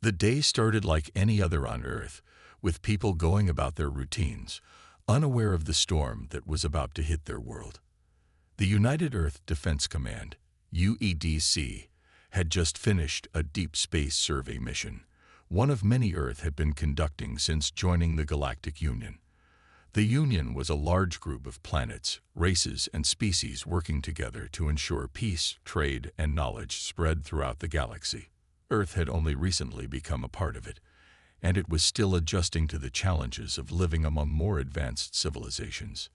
The day started like any other on Earth, with people going about their routines, unaware of the storm that was about to hit their world. The United Earth Defense Command, UEDC, had just finished a deep space survey mission, one of many Earth had been conducting since joining the Galactic Union. The Union was a large group of planets, races, and species working together to ensure peace, trade, and knowledge spread throughout the galaxy. Earth had only recently become a part of it, and it was still adjusting to the challenges of living among more advanced civilizations.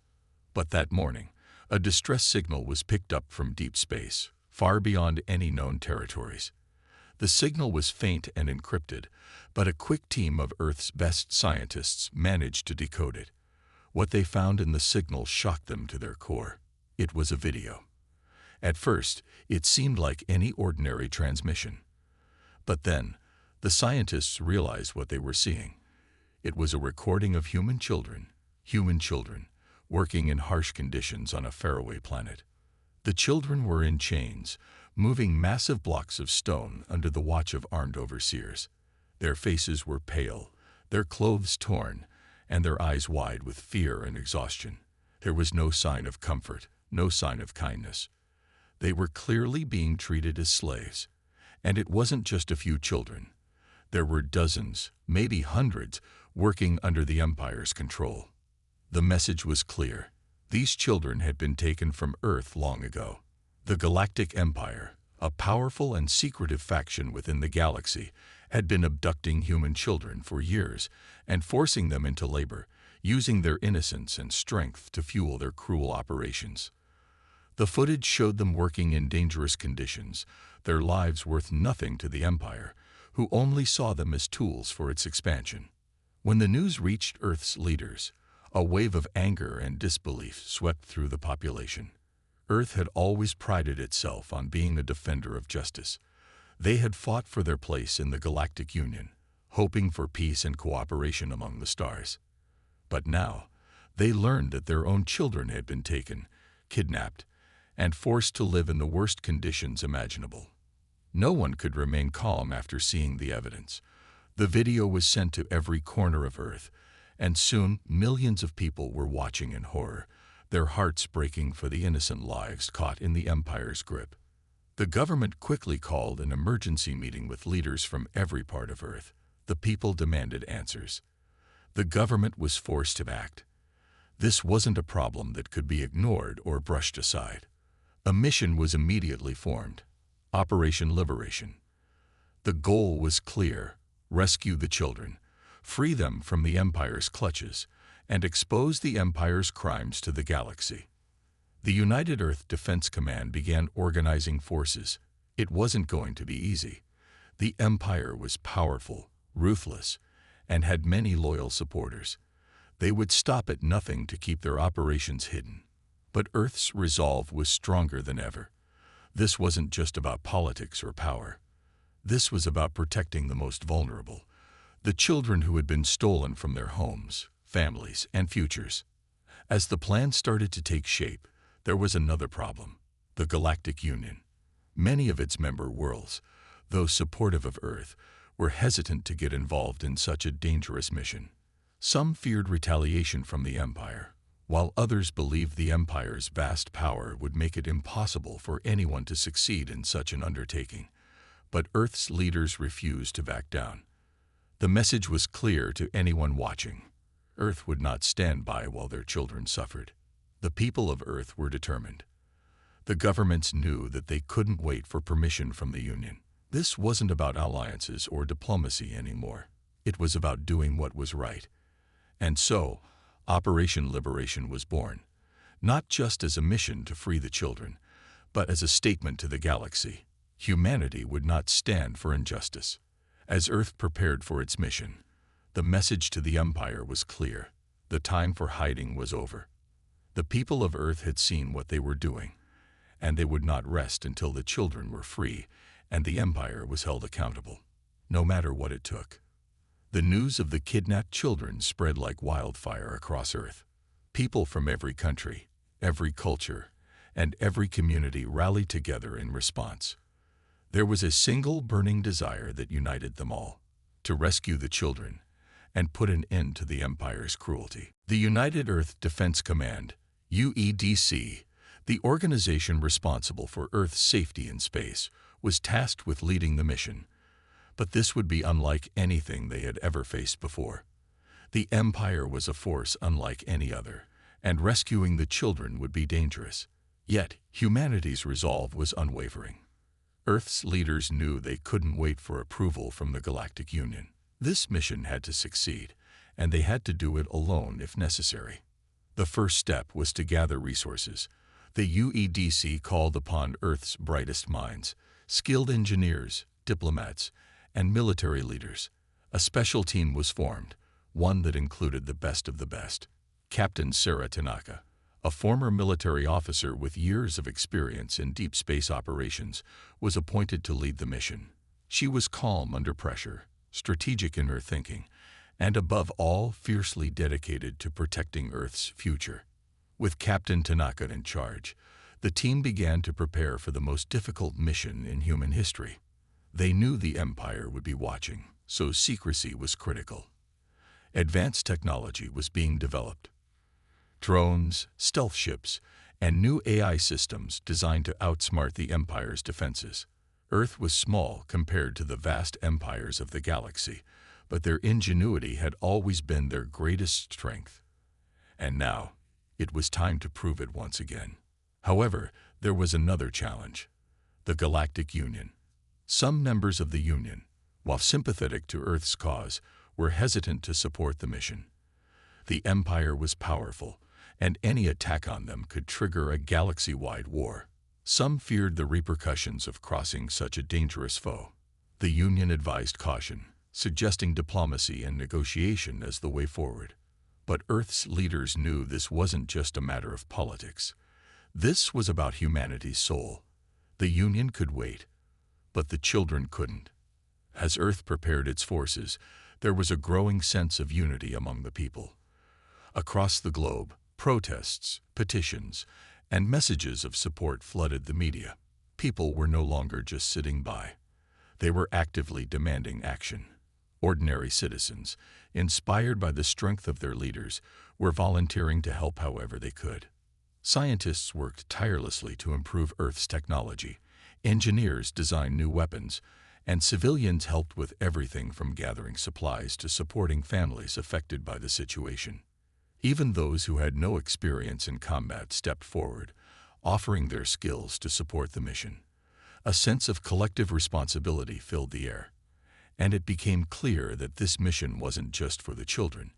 But that morning, a distress signal was picked up from deep space, far beyond any known territories. The signal was faint and encrypted, but a quick team of Earth's best scientists managed to decode it. What they found in the signal shocked them to their core. It was a video. At first, it seemed like any ordinary transmission. But then, the scientists realized what they were seeing. It was a recording of human children, working in harsh conditions on a faraway planet. The children were in chains, moving massive blocks of stone under the watch of armed overseers. Their faces were pale, their clothes torn, and their eyes wide with fear and exhaustion. There was no sign of comfort, no sign of kindness. They were clearly being treated as slaves. And it wasn't just a few children. There were dozens, maybe hundreds, working under the Empire's control. The message was clear. These children had been taken from Earth long ago. The Galactic Empire, a powerful and secretive faction within the galaxy, had been abducting human children for years and forcing them into labor, using their innocence and strength to fuel their cruel operations. The footage showed them working in dangerous conditions, their lives worth nothing to the Empire, who only saw them as tools for its expansion. When the news reached Earth's leaders, a wave of anger and disbelief swept through the population. Earth had always prided itself on being a defender of justice. They had fought for their place in the Galactic Union, hoping for peace and cooperation among the stars. But now, they learned that their own children had been taken, kidnapped, and forced to live in the worst conditions imaginable. No one could remain calm after seeing the evidence. The video was sent to every corner of Earth, and soon millions of people were watching in horror, their hearts breaking for the innocent lives caught in the Empire's grip. The government quickly called an emergency meeting with leaders from every part of Earth. The people demanded answers. The government was forced to act. This wasn't a problem that could be ignored or brushed aside. A mission was immediately formed, Operation Liberation. The goal was clear: rescue the children, free them from the Empire's clutches, and expose the Empire's crimes to the galaxy. The United Earth Defense Command began organizing forces. It wasn't going to be easy. The Empire was powerful, ruthless, and had many loyal supporters. They would stop at nothing to keep their operations hidden. But Earth's resolve was stronger than ever. This wasn't just about politics or power. This was about protecting the most vulnerable, the children who had been stolen from their homes, families, and futures. As the plan started to take shape, there was another problem: the Galactic Union. Many of its member worlds, though supportive of Earth, were hesitant to get involved in such a dangerous mission. Some feared retaliation from the Empire, while others believed the Empire's vast power would make it impossible for anyone to succeed in such an undertaking. But Earth's leaders refused to back down. The message was clear to anyone watching: Earth would not stand by while their children suffered. The people of Earth were determined. The governments knew that they couldn't wait for permission from the Union. This wasn't about alliances or diplomacy anymore. It was about doing what was right. And so, Operation Liberation was born, not just as a mission to free the children, but as a statement to the galaxy. Humanity would not stand for injustice. As Earth prepared for its mission, the message to the Empire was clear: the time for hiding was over. The people of Earth had seen what they were doing, and they would not rest until the children were free and the Empire was held accountable, no matter what it took. The news of the kidnapped children spread like wildfire across Earth. People from every country, every culture, and every community rallied together in response. There was a single burning desire that united them all: to rescue the children and put an end to the Empire's cruelty. The United Earth Defense Command, UEDC, the organization responsible for Earth's safety in space, was tasked with leading the mission. But this would be unlike anything they had ever faced before. The Empire was a force unlike any other, and rescuing the children would be dangerous. Yet, humanity's resolve was unwavering. Earth's leaders knew they couldn't wait for approval from the Galactic Union. This mission had to succeed, and they had to do it alone if necessary. The first step was to gather resources. The UEDC called upon Earth's brightest minds, skilled engineers, diplomats, and military leaders. A special team was formed, one that included the best of the best. Captain Sarah Tanaka, a former military officer with years of experience in deep space operations, was appointed to lead the mission. She was calm under pressure, strategic in her thinking, and above all, fiercely dedicated to protecting Earth's future. With Captain Tanaka in charge, the team began to prepare for the most difficult mission in human history. They knew the Empire would be watching, so secrecy was critical. Advanced technology was being developed. Drones, stealth ships, and new AI systems designed to outsmart the Empire's defenses. Earth was small compared to the vast empires of the galaxy, but their ingenuity had always been their greatest strength. And now, it was time to prove it once again. However, there was another challenge: the Galactic Union. Some members of the Union, while sympathetic to Earth's cause, were hesitant to support the mission. The Empire was powerful, and any attack on them could trigger a galaxy-wide war. Some feared the repercussions of crossing such a dangerous foe. The Union advised caution, suggesting diplomacy and negotiation as the way forward. But Earth's leaders knew this wasn't just a matter of politics. This was about humanity's soul. The Union could wait, but the children couldn't. As Earth prepared its forces, there was a growing sense of unity among the people. Across the globe, protests, petitions, and messages of support flooded the media. People were no longer just sitting by. They were actively demanding action. Ordinary citizens, inspired by the strength of their leaders, were volunteering to help however they could. Scientists worked tirelessly to improve Earth's technology. Engineers designed new weapons, and civilians helped with everything from gathering supplies to supporting families affected by the situation. Even those who had no experience in combat stepped forward, offering their skills to support the mission. A sense of collective responsibility filled the air, and it became clear that this mission wasn't just for the children,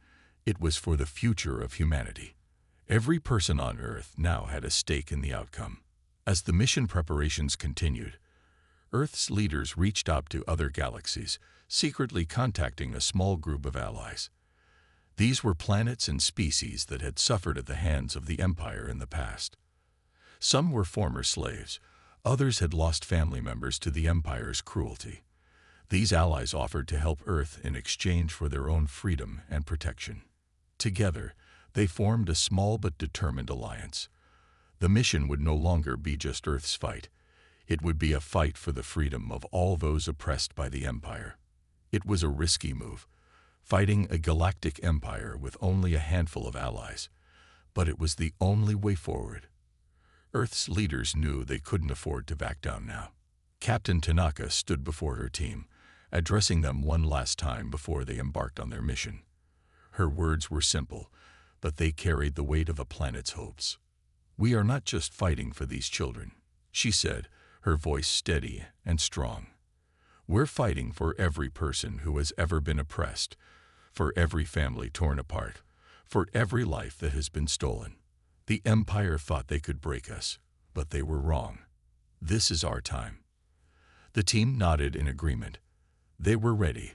it was for the future of humanity. Every person on Earth now had a stake in the outcome. As the mission preparations continued, Earth's leaders reached out to other galaxies, secretly contacting a small group of allies. These were planets and species that had suffered at the hands of the Empire in the past. Some were former slaves, others had lost family members to the Empire's cruelty. These allies offered to help Earth in exchange for their own freedom and protection. Together, they formed a small but determined alliance. The mission would no longer be just Earth's fight. It would be a fight for the freedom of all those oppressed by the Empire. It was a risky move, fighting a galactic empire with only a handful of allies, but it was the only way forward. Earth's leaders knew they couldn't afford to back down now. Captain Tanaka stood before her team, addressing them one last time before they embarked on their mission. Her words were simple, but they carried the weight of a planet's hopes. "We are not just fighting for these children," she said, her voice steady and strong. "We're fighting for every person who has ever been oppressed, for every family torn apart, for every life that has been stolen. The Empire thought they could break us, but they were wrong. This is our time." The team nodded in agreement. They were ready.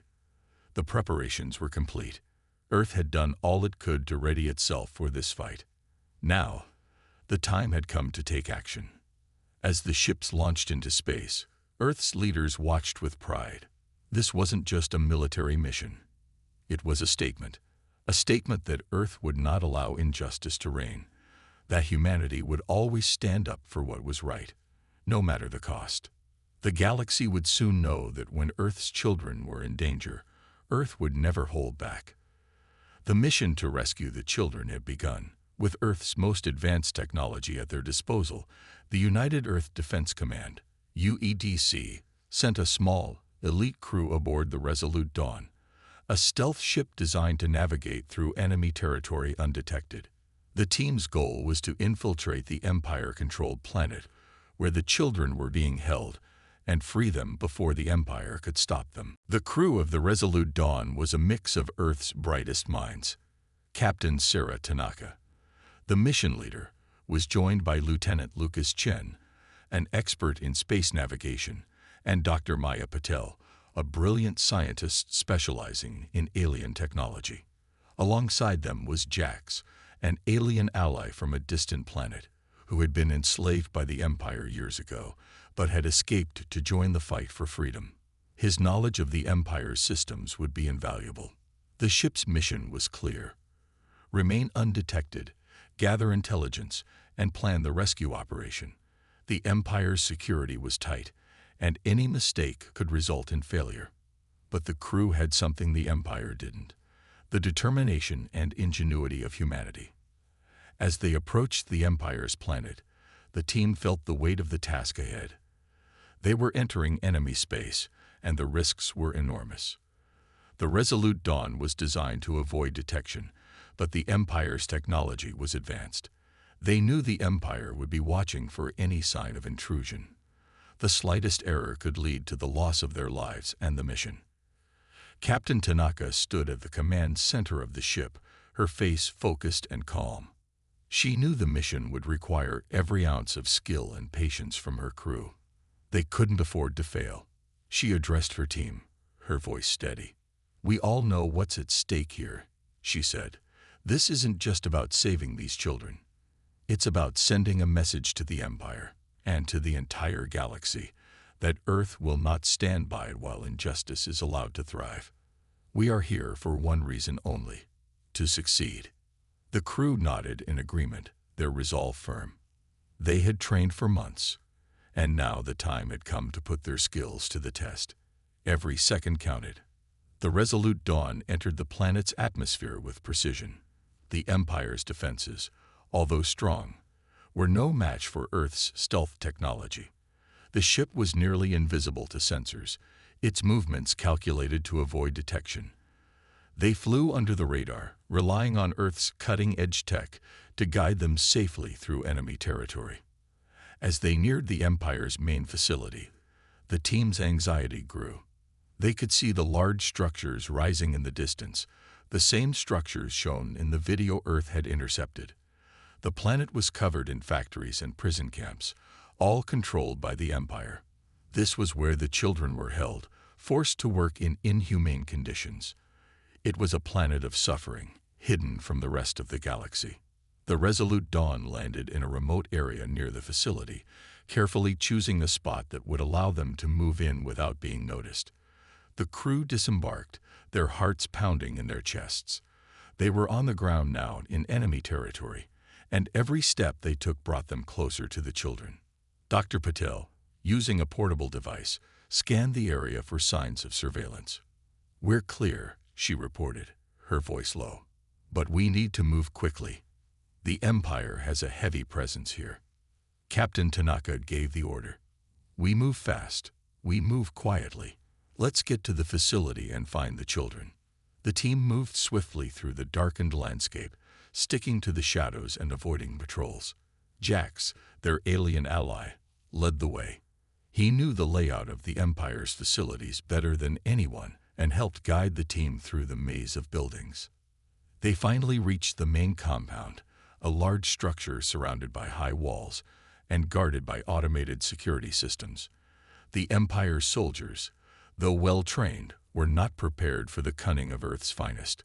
The preparations were complete. Earth had done all it could to ready itself for this fight. Now, the time had come to take action. As the ships launched into space, Earth's leaders watched with pride. This wasn't just a military mission. It was a statement that Earth would not allow injustice to reign, that humanity would always stand up for what was right, no matter the cost. The galaxy would soon know that when Earth's children were in danger, Earth would never hold back. The mission to rescue the children had begun. With Earth's most advanced technology at their disposal, the United Earth Defense Command, UEDC, sent a small, elite crew aboard the Resolute Dawn, a stealth ship designed to navigate through enemy territory undetected. The team's goal was to infiltrate the Empire-controlled planet, where the children were being held, and free them before the Empire could stop them. The crew of the Resolute Dawn was a mix of Earth's brightest minds. Captain Sarah Tanaka, the mission leader, was joined by Lieutenant Lucas Chen, an expert in space navigation, and Dr. Maya Patel, a brilliant scientist specializing in alien technology. Alongside them was Jax, an alien ally from a distant planet, who had been enslaved by the Empire years ago, but had escaped to join the fight for freedom. His knowledge of the Empire's systems would be invaluable. The ship's mission was clear: remain undetected, gather intelligence, and plan the rescue operation. The Empire's security was tight, and any mistake could result in failure. But the crew had something the Empire didn't: the determination and ingenuity of humanity. As they approached the Empire's planet, the team felt the weight of the task ahead. They were entering enemy space, and the risks were enormous. The Resolute Dawn was designed to avoid detection, but the Empire's technology was advanced. They knew the Empire would be watching for any sign of intrusion. The slightest error could lead to the loss of their lives and the mission. Captain Tanaka stood at the command center of the ship, her face focused and calm. She knew the mission would require every ounce of skill and patience from her crew. They couldn't afford to fail. She addressed her team, her voice steady. "We all know what's at stake here," she said. "This isn't just about saving these children. It's about sending a message to the Empire and to the entire galaxy that Earth will not stand by while injustice is allowed to thrive. We are here for one reason only: to succeed." The crew nodded in agreement, their resolve firm. They had trained for months, and now the time had come to put their skills to the test. Every second counted. The Resolute Dawn entered the planet's atmosphere with precision. The Empire's defenses, although strong, were no match for Earth's stealth technology. The ship was nearly invisible to sensors, its movements calculated to avoid detection. They flew under the radar, relying on Earth's cutting-edge tech to guide them safely through enemy territory. As they neared the Empire's main facility, the team's anxiety grew. They could see the large structures rising in the distance, the same structures shown in the video Earth had intercepted. The planet was covered in factories and prison camps, all controlled by the Empire. This was where the children were held, forced to work in inhumane conditions. It was a planet of suffering, hidden from the rest of the galaxy. The Resolute Dawn landed in a remote area near the facility, carefully choosing a spot that would allow them to move in without being noticed. The crew disembarked, their hearts pounding in their chests. They were on the ground now in enemy territory, and every step they took brought them closer to the children. Dr. Patel, using a portable device, scanned the area for signs of surveillance. "We're clear," she reported, her voice low. "But we need to move quickly. The Empire has a heavy presence here." Captain Tanaka gave the order. "We move fast. We move quietly. Let's get to the facility and find the children." The team moved swiftly through the darkened landscape, sticking to the shadows and avoiding patrols. Jax, their alien ally, led the way. He knew the layout of the Empire's facilities better than anyone and helped guide the team through the maze of buildings. They finally reached the main compound, a large structure surrounded by high walls and guarded by automated security systems. The Empire's soldiers, though well-trained, were not prepared for the cunning of Earth's finest.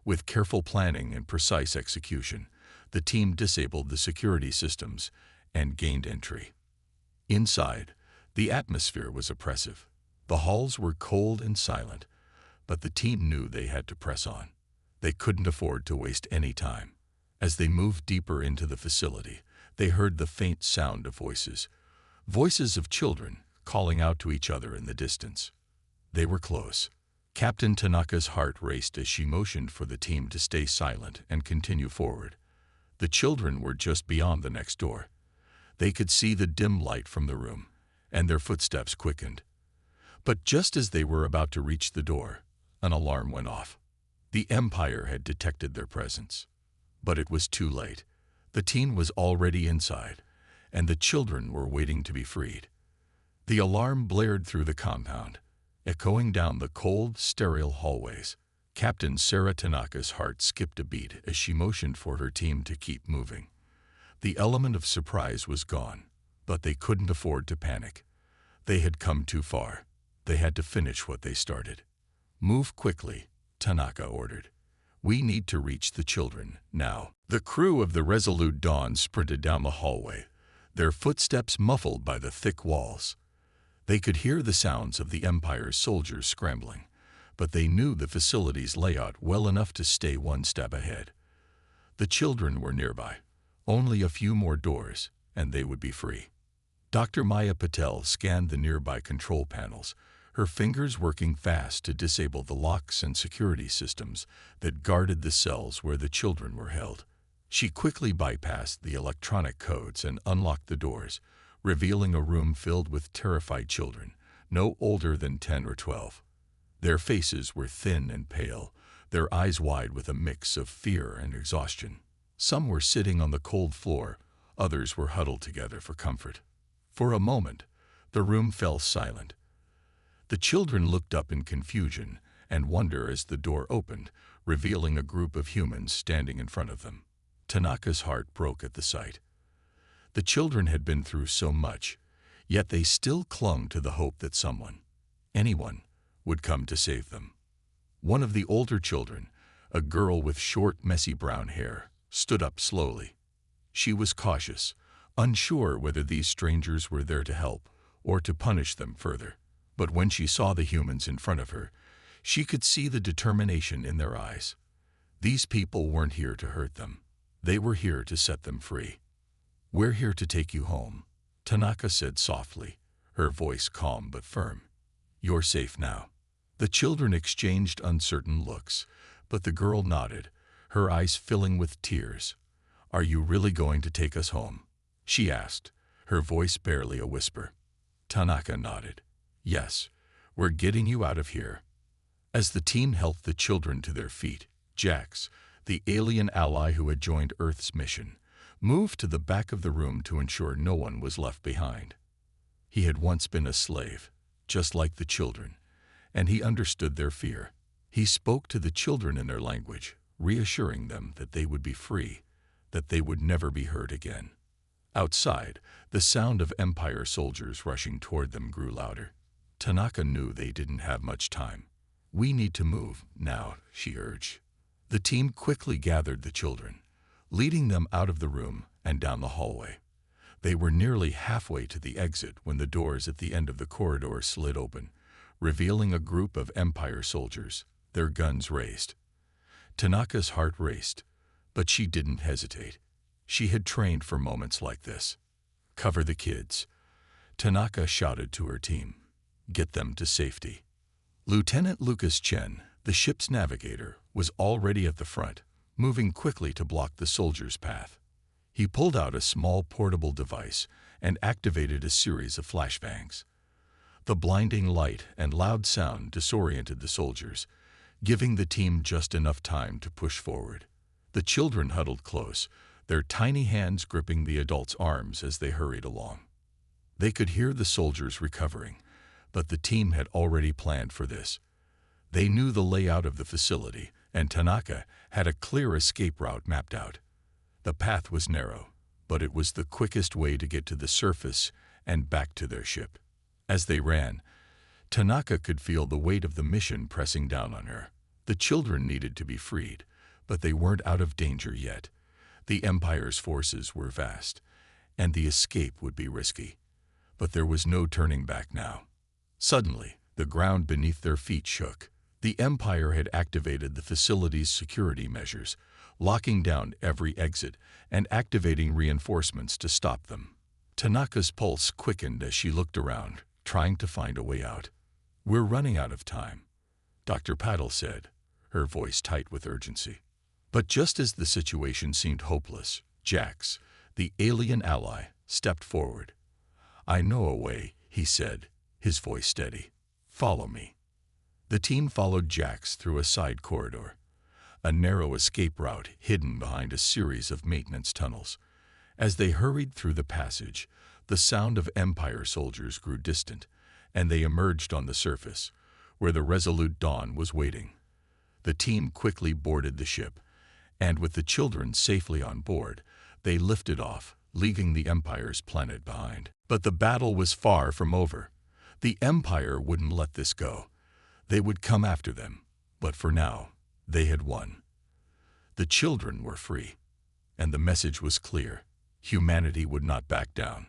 With careful planning and precise execution, the team disabled the security systems and gained entry. Inside, the atmosphere was oppressive. The halls were cold and silent, but the team knew they had to press on. They couldn't afford to waste any time. As they moved deeper into the facility, they heard the faint sound of voices. Voices of children calling out to each other in the distance. They were close. Captain Tanaka's heart raced as she motioned for the team to stay silent and continue forward. The children were just beyond the next door. They could see the dim light from the room, and their footsteps quickened. But just as they were about to reach the door, an alarm went off. The Empire had detected their presence. But it was too late. The team was already inside, and the children were waiting to be freed. The alarm blared through the compound, echoing down the cold, sterile hallways. Captain Sarah Tanaka's heart skipped a beat as she motioned for her team to keep moving. The element of surprise was gone, but they couldn't afford to panic. They had come too far. They had to finish what they started. "Move quickly," Tanaka ordered. "We need to reach the children, now." The crew of the Resolute Dawn sprinted down the hallway, their footsteps muffled by the thick walls. They could hear the sounds of the Empire's soldiers scrambling, but they knew the facility's layout well enough to stay one step ahead. The children were nearby. Only a few more doors, and they would be free. Dr. Maya Patel scanned the nearby control panels, her fingers working fast to disable the locks and security systems that guarded the cells where the children were held. She quickly bypassed the electronic codes and unlocked the doors, revealing a room filled with terrified children, no older than 10 or 12. Their faces were thin and pale, their eyes wide with a mix of fear and exhaustion. Some were sitting on the cold floor, others were huddled together for comfort. For a moment, the room fell silent. The children looked up in confusion and wonder as the door opened, revealing a group of humans standing in front of them. Tanaka's heart broke at the sight. The children had been through so much, yet they still clung to the hope that someone, anyone, would come to save them. One of the older children, a girl with short, messy brown hair, stood up slowly. She was cautious, unsure whether these strangers were there to help or to punish them further. But when she saw the humans in front of her, she could see the determination in their eyes. These people weren't here to hurt them. They were here to set them free. "We're here to take you home," Tanaka said softly, her voice calm but firm. "You're safe now." The children exchanged uncertain looks, but the girl nodded, her eyes filling with tears. "Are you really going to take us home?" she asked, her voice barely a whisper. Tanaka nodded. "Yes, we're getting you out of here." As the team helped the children to their feet, Jax, the alien ally who had joined Earth's mission, moved to the back of the room to ensure no one was left behind. He had once been a slave, just like the children, and he understood their fear. He spoke to the children in their language, reassuring them that they would be free, that they would never be hurt again. Outside, the sound of Empire soldiers rushing toward them grew louder. Tanaka knew they didn't have much time. "We need to move now," she urged. The team quickly gathered the children, leading them out of the room and down the hallway. They were nearly halfway to the exit when the doors at the end of the corridor slid open, revealing a group of Empire soldiers, their guns raised. Tanaka's heart raced, but she didn't hesitate. She had trained for moments like this. "Cover the kids," Tanaka shouted to her team. "Get them to safety." Lieutenant Lucas Chen, the ship's navigator, was already at the front, moving quickly to block the soldiers' path. He pulled out a small portable device and activated a series of flashbangs. The blinding light and loud sound disoriented the soldiers, giving the team just enough time to push forward. The children huddled close, their tiny hands gripping the adults' arms as they hurried along. They could hear the soldiers recovering, but the team had already planned for this. They knew the layout of the facility, and Tanaka had a clear escape route mapped out. The path was narrow, but it was the quickest way to get to the surface and back to their ship. As they ran, Tanaka could feel the weight of the mission pressing down on her. The children needed to be freed, but they weren't out of danger yet. The Empire's forces were vast, and the escape would be risky. But there was no turning back now. Suddenly, the ground beneath their feet shook. The Empire had activated the facility's security measures, locking down every exit and activating reinforcements to stop them. Tanaka's pulse quickened as she looked around, trying to find a way out. "We're running out of time." Dr. Paddle said, her voice tight with urgency. But just as the situation seemed hopeless, Jax, the alien ally, stepped forward. "I know a way," he said, his voice steady. "Follow me." The team followed Jax through a side corridor, a narrow escape route hidden behind a series of maintenance tunnels. As they hurried through the passage, the sound of Empire soldiers grew distant, and they emerged on the surface, where the resolute Dawn was waiting. The team quickly boarded the ship, and with the children safely on board, they lifted off, leaving the Empire's planet behind. But the battle was far from over. The Empire wouldn't let this go. They would come after them, but for now, they had won. The children were free, and the message was clear. Humanity would not back down.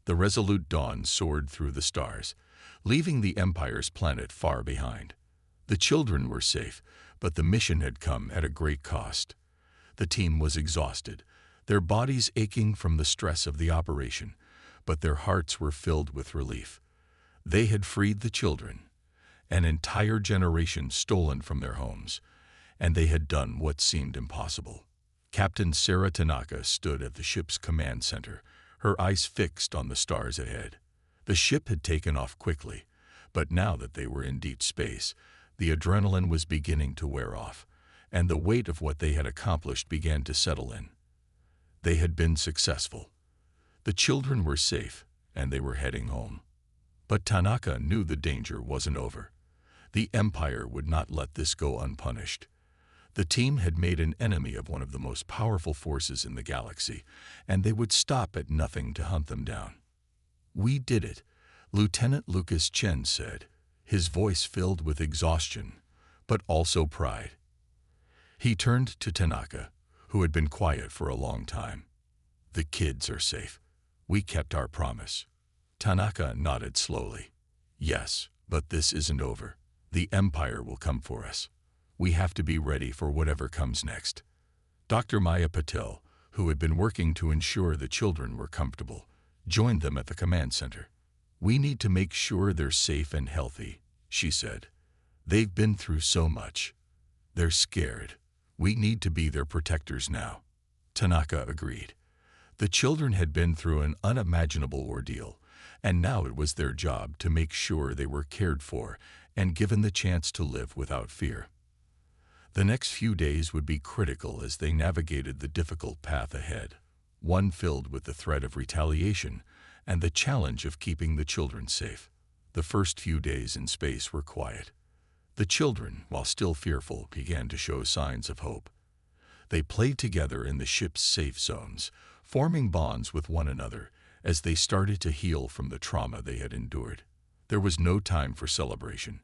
The resolute Dawn soared through the stars, leaving the Empire's planet far behind. The children were safe, but the mission had come at a great cost. The team was exhausted, their bodies aching from the stress of the operation, but their hearts were filled with relief. They had freed the children, an entire generation stolen from their homes, and they had done what seemed impossible. Captain Sarah Tanaka stood at the ship's command center, her eyes fixed on the stars ahead. The ship had taken off quickly, but now that they were in deep space, the adrenaline was beginning to wear off, and the weight of what they had accomplished began to settle in. They had been successful. The children were safe, and they were heading home. But Tanaka knew the danger wasn't over. The Empire would not let this go unpunished. The team had made an enemy of one of the most powerful forces in the galaxy, and they would stop at nothing to hunt them down. "We did it," Lieutenant Lucas Chen said, his voice filled with exhaustion, but also pride. He turned to Tanaka, who had been quiet for a long time. "The kids are safe. We kept our promise." Tanaka nodded slowly. "Yes, but this isn't over. The Empire will come for us. We have to be ready for whatever comes next." Dr. Maya Patel, who had been working to ensure the children were comfortable, joined them at the command center. "We need to make sure they're safe and healthy," she said. "They've been through so much. They're scared. We need to be their protectors now." Tanaka agreed. The children had been through an unimaginable ordeal, and now it was their job to make sure they were cared for and given the chance to live without fear. The next few days would be critical as they navigated the difficult path ahead, one filled with the threat of retaliation and the challenge of keeping the children safe. The first few days in space were quiet. The children, while still fearful, began to show signs of hope. They played together in the ship's safe zones, forming bonds with one another as they started to heal from the trauma they had endured. There was no time for celebration,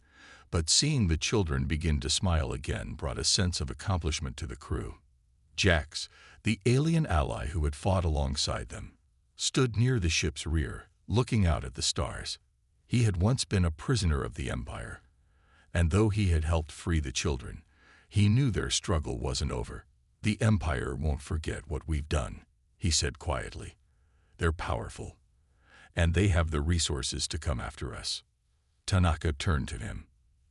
but seeing the children begin to smile again brought a sense of accomplishment to the crew. Jax, the alien ally who had fought alongside them, stood near the ship's rear, looking out at the stars. He had once been a prisoner of the Empire, and though he had helped free the children, he knew their struggle wasn't over. "The Empire won't forget what we've done," he said quietly. "They're powerful, and they have the resources to come after us." Tanaka turned to him.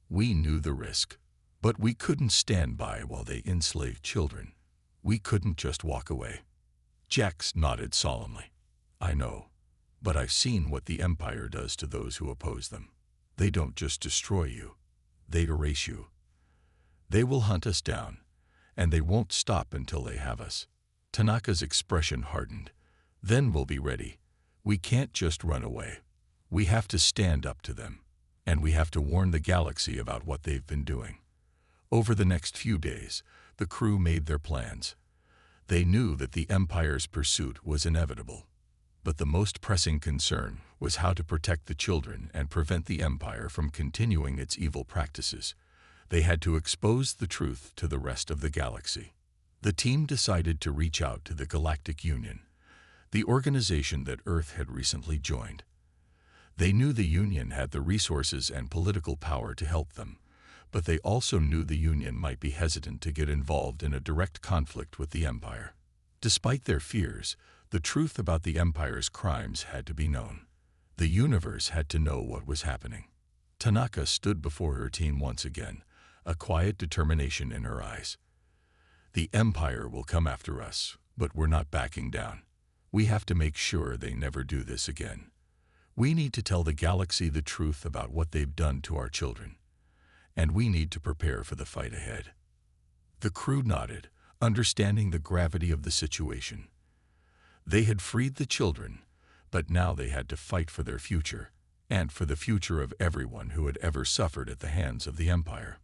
"We knew the risk, but we couldn't stand by while they enslaved children. We couldn't just walk away." Jax nodded solemnly. "I know, but I've seen what the Empire does to those who oppose them. They don't just destroy you, they erase you. They will hunt us down, and they won't stop until they have us." Tanaka's expression hardened. "Then we'll be ready. We can't just run away. We have to stand up to them, and we have to warn the galaxy about what they've been doing." Over the next few days, the crew made their plans. They knew that the Empire's pursuit was inevitable, but the most pressing concern was how to protect the children and prevent the Empire from continuing its evil practices. They had to expose the truth to the rest of the galaxy. The team decided to reach out to the Galactic Union, the organization that Earth had recently joined. They knew the Union had the resources and political power to help them, but they also knew the Union might be hesitant to get involved in a direct conflict with the Empire. Despite their fears, the truth about the Empire's crimes had to be known. The universe had to know what was happening. Tanaka stood before her team once again, a quiet determination in her eyes. The Empire will come after us, but we're not backing down. We have to make sure they never do this again. We need to tell the galaxy the truth about what they've done to our children. And we need to prepare for the fight ahead. The crew nodded, understanding the gravity of the situation. They had freed the children, but now they had to fight for their future, and for the future of everyone who had ever suffered at the hands of the Empire.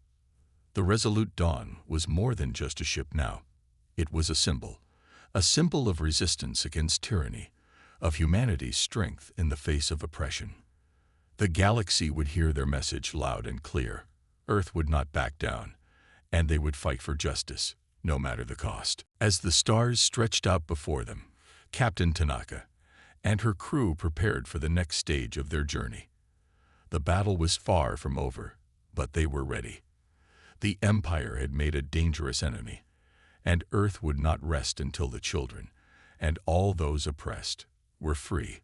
The Resolute Dawn was more than just a ship now. It was a symbol of resistance against tyranny, of humanity's strength in the face of oppression. The galaxy would hear their message loud and clear. Earth would not back down, and they would fight for justice, no matter the cost. As the stars stretched out before them, Captain Tanaka and her crew prepared for the next stage of their journey. The battle was far from over, but they were ready. The Empire had made a dangerous enemy, and Earth would not rest until the children, and all those oppressed, were free.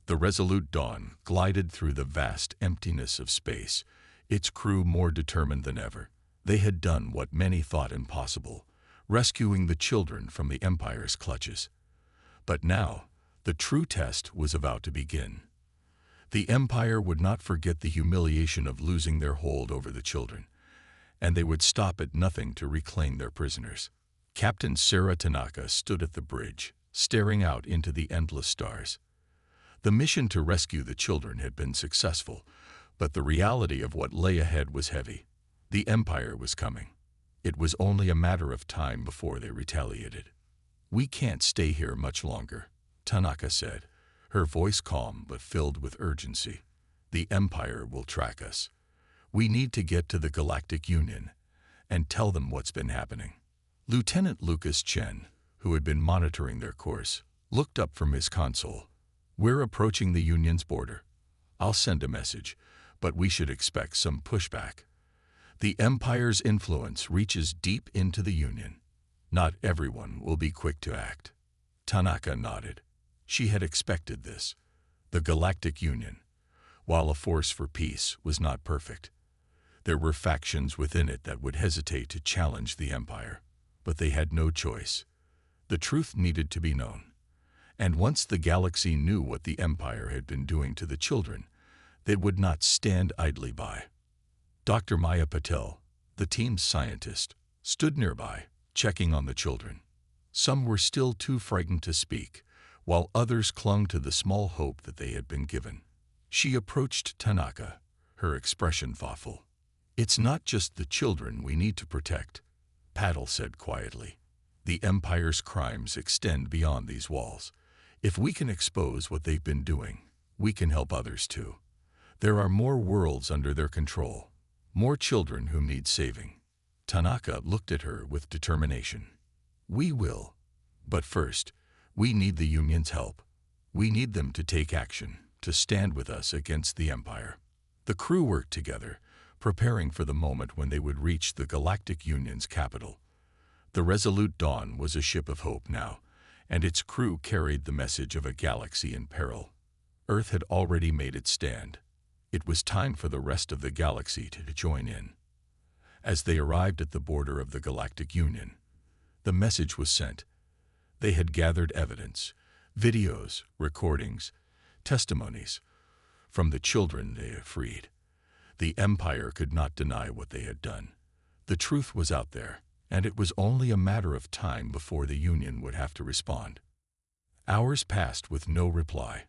The Resolute Dawn glided through the vast emptiness of space, its crew more determined than ever. They had done what many thought impossible, rescuing the children from the Empire's clutches. But now, the true test was about to begin. The Empire would not forget the humiliation of losing their hold over the children, and they would stop at nothing to reclaim their prisoners. Captain Sarah Tanaka stood at the bridge, staring out into the endless stars. The mission to rescue the children had been successful, but the reality of what lay ahead was heavy. The Empire was coming. It was only a matter of time before they retaliated. "We can't stay here much longer," Tanaka said, her voice calm but filled with urgency. "The Empire will track us. We need to get to the Galactic Union and tell them what's been happening." Lieutenant Lucas Chen, who had been monitoring their course, looked up from his console. "We're approaching the Union's border. I'll send a message, but we should expect some pushback. The Empire's influence reaches deep into the Union. Not everyone will be quick to act." Tanaka nodded. She had expected this. The Galactic Union, while a force for peace, was not perfect. There were factions within it that would hesitate to challenge the Empire, but they had no choice. The truth needed to be known. And once the galaxy knew what the Empire had been doing to the children, they would not stand idly by. Dr. Maya Patel, the team's scientist, stood nearby, checking on the children. Some were still too frightened to speak, while others clung to the small hope that they had been given. She approached Tanaka, her expression thoughtful. "It's not just the children we need to protect," Patel said quietly. "The Empire's crimes extend beyond these walls. If we can expose what they've been doing, we can help others too. There are more worlds under their control, more children who need saving." Tanaka looked at her with determination. "We will. But first, we need the Union's help. We need them to take action, to stand with us against the Empire." The crew worked together, preparing for the moment when they would reach the Galactic Union's capital. The Resolute Dawn was a ship of hope now, and its crew carried the message of a galaxy in peril. Earth had already made its stand. It was time for the rest of the galaxy to join in. As they arrived at the border of the Galactic Union, the message was sent. They had gathered evidence, videos, recordings, testimonies from the children they had freed. The Empire could not deny what they had done. The truth was out there, and it was only a matter of time before the Union would have to respond. Hours passed with no reply.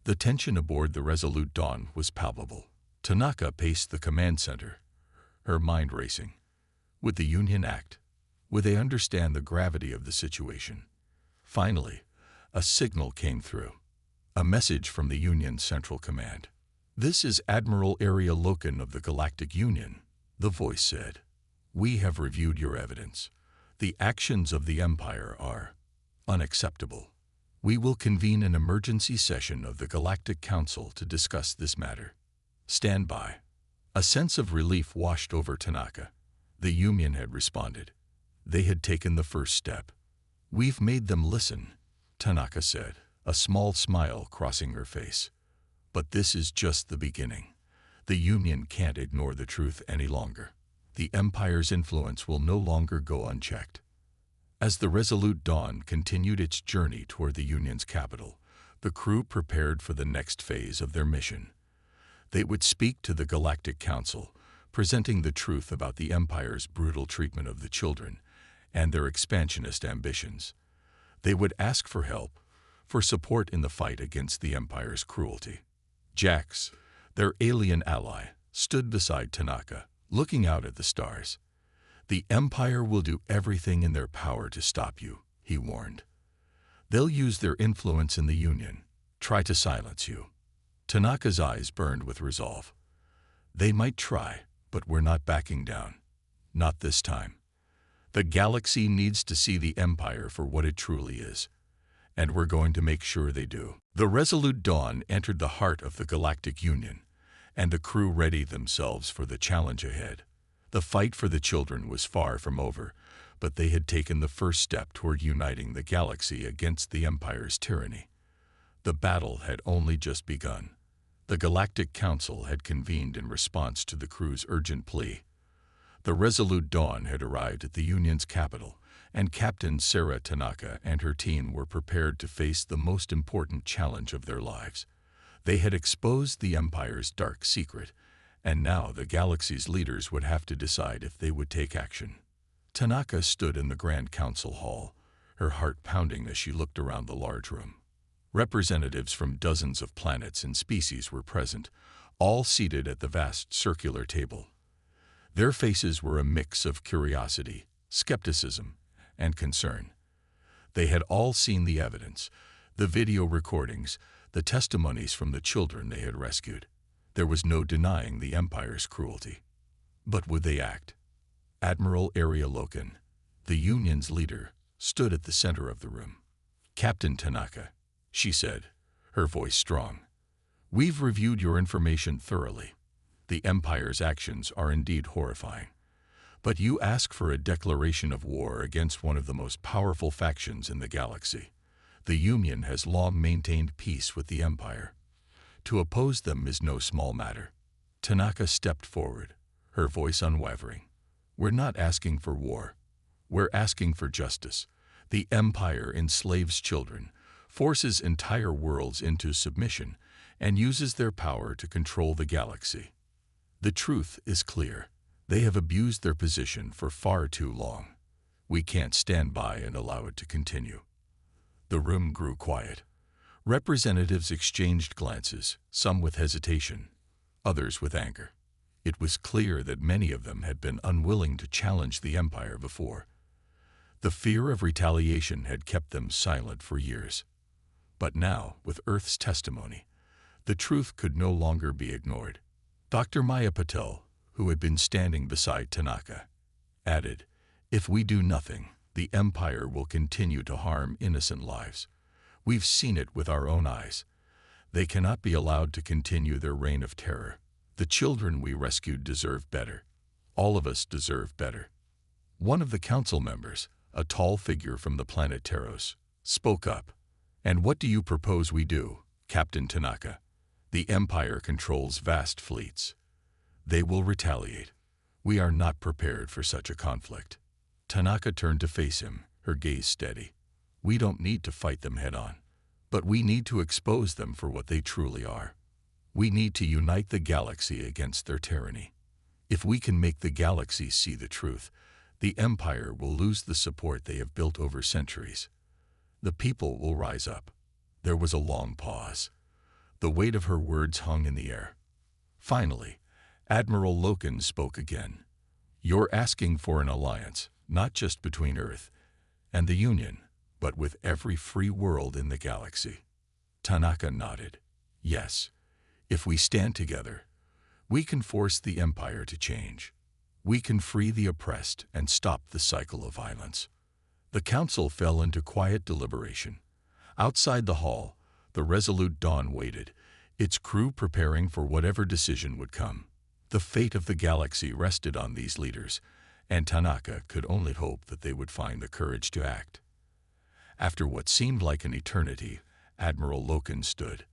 The tension aboard the Resolute Dawn was palpable. Tanaka paced the command center, her mind racing. Would the Union act? Would they understand the gravity of the situation? Finally, a signal came through. A message from the Union's Central Command. "This is Admiral Aria Loken of the Galactic Union," the voice said. "We have reviewed your evidence. The actions of the Empire are unacceptable. We will convene an emergency session of the Galactic Council to discuss this matter. Stand by." A sense of relief washed over Tanaka. The Union had responded. They had taken the first step. "We've made them listen," Tanaka said, a small smile crossing her face. "But this is just the beginning. The Union can't ignore the truth any longer. the Empire's influence will no longer go unchecked. As the Resolute Dawn continued its journey toward the Union's capital, the crew prepared for the next phase of their mission. They would speak to the Galactic Council, presenting the truth about the Empire's brutal treatment of the children and their expansionist ambitions. They would ask for help, for support in the fight against the Empire's cruelty. Jax, their alien ally, stood beside Tanaka, looking out at the stars. "The Empire will do everything in their power to stop you," he warned. "They'll use their influence in the Union, try to silence you." Tanaka's eyes burned with resolve. "They might try, but we're not backing down. Not this time. The galaxy needs to see the Empire for what it truly is, and we're going to make sure they do." The Resolute Dawn entered the heart of the Galactic Union, and the crew readied themselves for the challenge ahead. The fight for the children was far from over, but they had taken the first step toward uniting the galaxy against the Empire's tyranny. The battle had only just begun. The Galactic Council had convened in response to the crew's urgent plea. The Resolute Dawn had arrived at the Union's capital, and Captain Sarah Tanaka and her team were prepared to face the most important challenge of their lives. They had exposed the Empire's dark secret, and now the galaxy's leaders would have to decide if they would take action. Tanaka stood in the Grand Council Hall, her heart pounding as she looked around the large room. Representatives from dozens of planets and species were present, all seated at the vast circular table. Their faces were a mix of curiosity, skepticism, and concern. They had all seen the evidence, the video recordings, the testimonies from the children they had rescued. There was no denying the Empire's cruelty. But would they act? Admiral Aria Loken, the Union's leader, stood at the center of the room. "Captain Tanaka," she said, her voice strong, "we've reviewed your information thoroughly. The Empire's actions are indeed horrifying. But you ask for a declaration of war against one of the most powerful factions in the galaxy. The Union has long maintained peace with the Empire. To oppose them is no small matter." Tanaka stepped forward, her voice unwavering. "We're not asking for war. We're asking for justice. The Empire enslaves children, forces entire worlds into submission, and uses their power to control the galaxy. The truth is clear. They have abused their position for far too long. We can't stand by and allow it to continue." The room grew quiet. Representatives exchanged glances, some with hesitation, others with anger. It was clear that many of them had been unwilling to challenge the Empire before. The fear of retaliation had kept them silent for years. But now, with Earth's testimony, the truth could no longer be ignored. Dr. Maya Patel, who had been standing beside Tanaka, added, "If we do nothing, the Empire will continue to harm innocent lives. We've seen it with our own eyes. They cannot be allowed to continue their reign of terror. The children we rescued deserve better. All of us deserve better." One of the council members, a tall figure from the planet Taros, spoke up. "And what do you propose we do, Captain Tanaka? The Empire controls vast fleets. They will retaliate. We are not prepared for such a conflict." Tanaka turned to face him, her gaze steady. "We don't need to fight them head-on, but we need to expose them for what they truly are. We need to unite the galaxy against their tyranny. If we can make the galaxy see the truth, the Empire will lose the support they have built over centuries. The people will rise up." There was a long pause. The weight of her words hung in the air. Finally, Admiral Loken spoke again. "You're asking for an alliance, not just between Earth and the Union, but with every free world in the galaxy." Tanaka nodded. "Yes, if we stand together, we can force the Empire to change. We can free the oppressed and stop the cycle of violence." The council fell into quiet deliberation. Outside the hall, the Resolute Dawn waited, its crew preparing for whatever decision would come. The fate of the galaxy rested on these leaders, and Tanaka could only hope that they would find the courage to act. After what seemed like an eternity, Admiral Loken stood.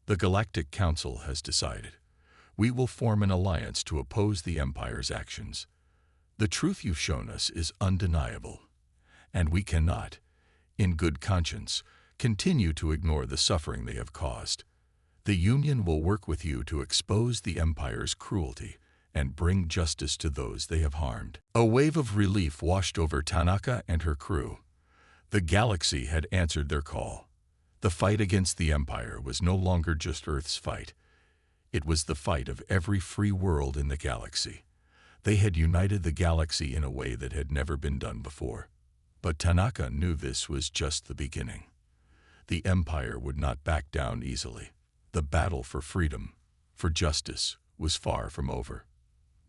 "The Galactic Council has decided. We will form an alliance to oppose the Empire's actions. The truth you've shown us is undeniable, and we cannot, in good conscience, continue to ignore the suffering they have caused. The Union will work with you to expose the Empire's cruelty and bring justice to those they have harmed. A wave of relief washed over Tanaka and her crew. The galaxy had answered their call. The fight against the Empire was no longer just Earth's fight. It was the fight of every free world in the galaxy. They had united the galaxy in a way that had never been done before. But Tanaka knew this was just the beginning. The Empire would not back down easily. The battle for freedom, for justice, was far from over.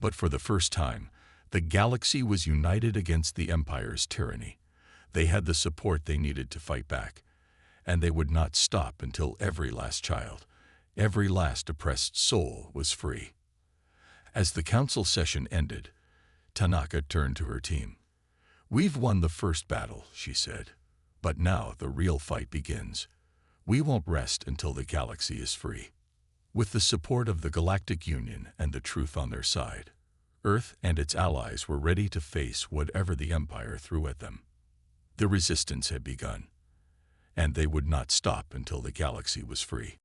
But for the first time, the galaxy was united against the Empire's tyranny. They had the support they needed to fight back, and they would not stop until every last child, every last oppressed soul was free. As the council session ended, Tanaka turned to her team. "We've won the first battle," she said, "but now the real fight begins. We won't rest until the galaxy is free." With the support of the Galactic Union and the truth on their side, Earth and its allies were ready to face whatever the Empire threw at them. The resistance had begun, and they would not stop until the galaxy was free.